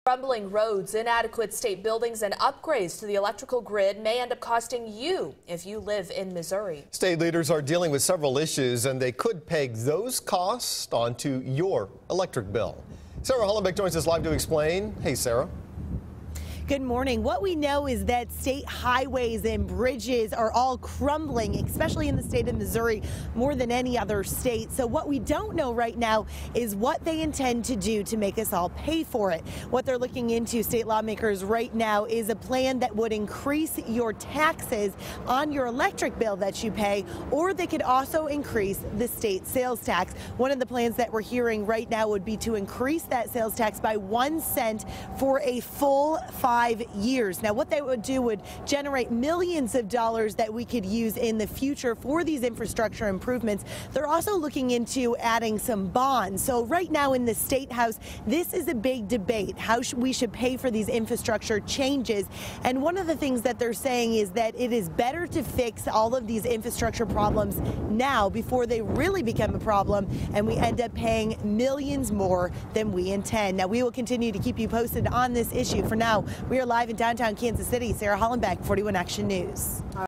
Crumbling roads, inadequate state buildings, and upgrades to the electrical grid may end up costing you if you live in Missouri. State leaders are dealing with several issues, and they could peg those costs onto your electric bill. Sarah Hollenbeck joins us live to explain. Hey, Sarah. Good morning. What we know is that state highways and bridges are all crumbling, especially in the state of Missouri, more than any other state. So what we don't know right now is what they intend to do to make us all pay for it. What they're looking into, state lawmakers, right now is a plan that would increase your taxes on your electric bill that you pay, or they could also increase the state sales tax. One of the plans that we're hearing right now would be to increase that sales tax by 1 cent for a full 5 years. Now, what they would do would generate millions of dollars that we could use in the future for these infrastructure improvements. They're also looking into adding some bonds. So right now in the State House, this is a big debate, how we should pay for these infrastructure changes. And one of the things that they're saying is that it is better to fix all of these infrastructure problems now before they really become a problem and we end up paying millions more than we intend. Now, we will continue to keep you posted on this issue. For now, we are live in downtown Kansas City. Sarah Hollenbeck, 41 Action News.